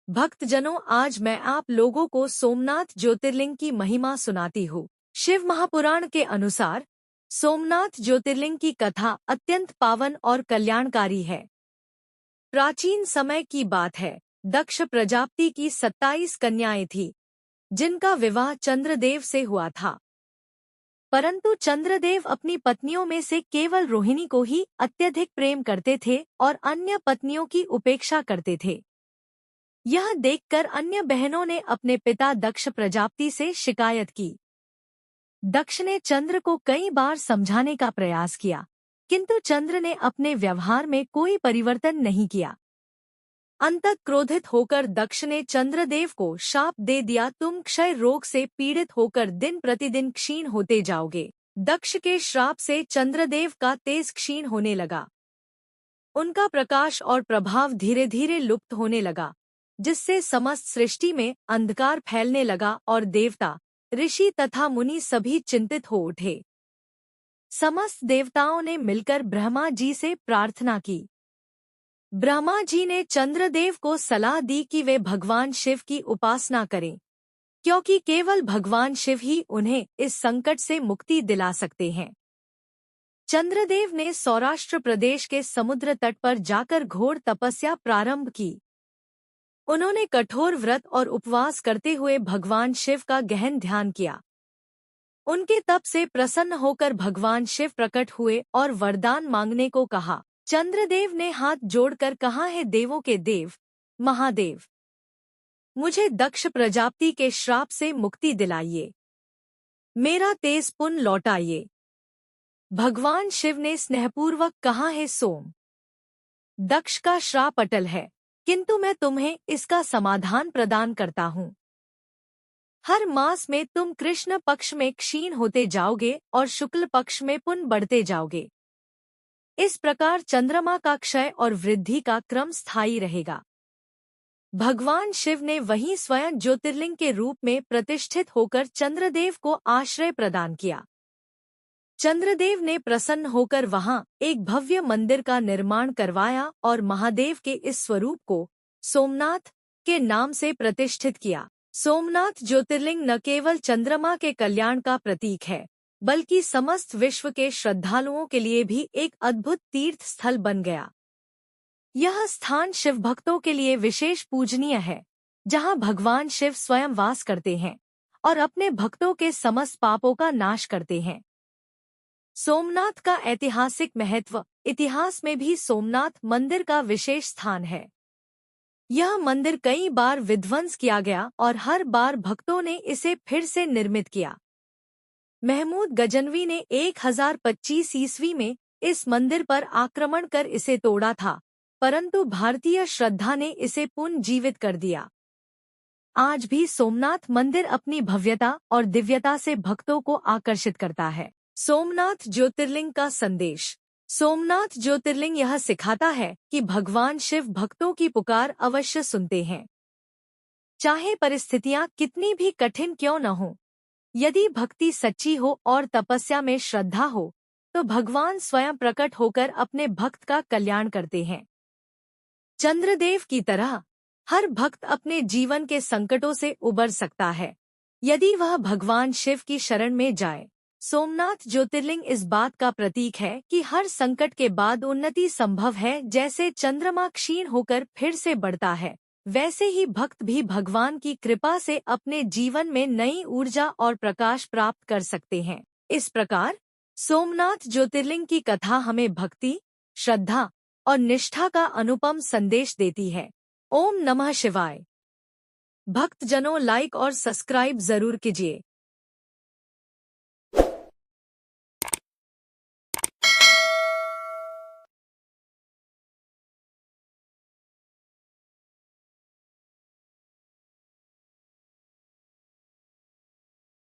भक्तजनों, आज मैं आप लोगों को सोमनाथ ज्योतिर्लिंग की महिमा सुनाती हूँ। शिव महापुराण के अनुसार सोमनाथ ज्योतिर्लिंग की कथा अत्यंत पावन और कल्याणकारी है। प्राचीन समय की बात है। दक्ष प्रजापति की 27 कन्याएं थीं, जिनका विवाह चंद्रदेव से हुआ था। परंतु चंद्रदेव अपनी पत्नियों में से केवल रोहिणी को ही अत्यधिक प्रेम करते थे और अन्य पत्नियों की उपेक्षा करते थे। यह देखकर अन्य बहनों ने अपने पिता दक्ष प्रजापति से शिकायत की। दक्ष ने चंद्र को कई बार समझाने का प्रयास किया, किंतु चंद्र ने अपने व्यवहार में कोई परिवर्तन नहीं किया। अंततः क्रोधित होकर दक्ष ने चंद्रदेव को शाप दे दिया, तुम क्षय रोग से पीड़ित होकर दिन प्रतिदिन क्षीण होते जाओगे। दक्ष के श्राप से चंद्रदेव का तेज क्षीण होने लगा। उनका प्रकाश और प्रभाव धीरे धीरे लुप्त होने लगा, जिससे समस्त सृष्टि में अंधकार फैलने लगा और देवता, ऋषि तथा मुनि सभी चिंतित हो उठे। समस्त देवताओं ने मिलकर ब्रह्मा जी से प्रार्थना की। ब्रह्मा जी ने चंद्रदेव को सलाह दी कि वे भगवान शिव की उपासना करें, क्योंकि केवल भगवान शिव ही उन्हें इस संकट से मुक्ति दिला सकते हैं। चंद्रदेव ने सौराष्ट्र प्रदेश के समुद्र तट पर जाकर घोर तपस्या प्रारंभ की। उन्होंने कठोर व्रत और उपवास करते हुए भगवान शिव का गहन ध्यान किया। उनके तप से प्रसन्न होकर भगवान शिव प्रकट हुए और वरदान मांगने को कहा। चंद्रदेव ने हाथ जोड़कर कहा, है देवों के देव महादेव, मुझे दक्ष प्रजापति के श्राप से मुक्ति दिलाइए, मेरा तेज पुण्य लौटाइए। भगवान शिव ने स्नेहपूर्वक कहा, है सोम, दक्ष का श्राप अटल है, किंतु मैं तुम्हें इसका समाधान प्रदान करता हूँ। हर मास में तुम कृष्ण पक्ष में क्षीण होते जाओगे और शुक्ल पक्ष में पुण्य बढ़ते जाओगे। इस प्रकार चंद्रमा का क्षय और वृद्धि का क्रम स्थायी रहेगा। भगवान शिव ने वहीं स्वयं ज्योतिर्लिंग के रूप में प्रतिष्ठित होकर चंद्रदेव को आश्रय प्रदान किया। चंद्रदेव ने प्रसन्न होकर वहां एक भव्य मंदिर का निर्माण करवाया और महादेव के इस स्वरूप को सोमनाथ के नाम से प्रतिष्ठित किया। सोमनाथ ज्योतिर्लिंग न केवल चंद्रमा के कल्याण का प्रतीक है, बल्कि समस्त विश्व के श्रद्धालुओं के लिए भी एक अद्भुत तीर्थ स्थल बन गया। यह स्थान शिव भक्तों के लिए विशेष पूजनीय है, जहां भगवान शिव स्वयं वास करते हैं और अपने भक्तों के समस्त पापों का नाश करते हैं। सोमनाथ का ऐतिहासिक महत्व। इतिहास में भी सोमनाथ मंदिर का विशेष स्थान है। यह मंदिर कई बार विध्वंस किया गया और हर बार भक्तों ने इसे फिर से निर्मित किया। महमूद गजनवी ने 1025 ईस्वी में इस मंदिर पर आक्रमण कर इसे तोड़ा था, परंतु भारतीय श्रद्धा ने इसे पुनर्जीवित कर दिया। आज भी सोमनाथ मंदिर अपनी भव्यता और दिव्यता से भक्तों को आकर्षित करता है। सोमनाथ ज्योतिर्लिंग का संदेश। सोमनाथ ज्योतिर्लिंग यह सिखाता है कि भगवान शिव भक्तों की पुकार अवश्य सुनते हैं, चाहे परिस्थितियां कितनी भी कठिन क्यों न हो। यदि भक्ति सच्ची हो और तपस्या में श्रद्धा हो, तो भगवान स्वयं प्रकट होकर अपने भक्त का कल्याण करते हैं। चंद्रदेव की तरह हर भक्त अपने जीवन के संकटों से उबर सकता है, यदि वह भगवान शिव की शरण में जाए। सोमनाथ ज्योतिर्लिंग इस बात का प्रतीक है कि हर संकट के बाद उन्नति संभव है। जैसे चंद्रमा क्षीण होकर फिर से बढ़ता है, वैसे ही भक्त भी भगवान की कृपा से अपने जीवन में नई ऊर्जा और प्रकाश प्राप्त कर सकते हैं। इस प्रकार सोमनाथ ज्योतिर्लिंग की कथा हमें भक्ति, श्रद्धा और निष्ठा का अनुपम संदेश देती है। ओम नमः शिवाय। भक्तजनों, लाइक और सब्सक्राइब जरूर कीजिए।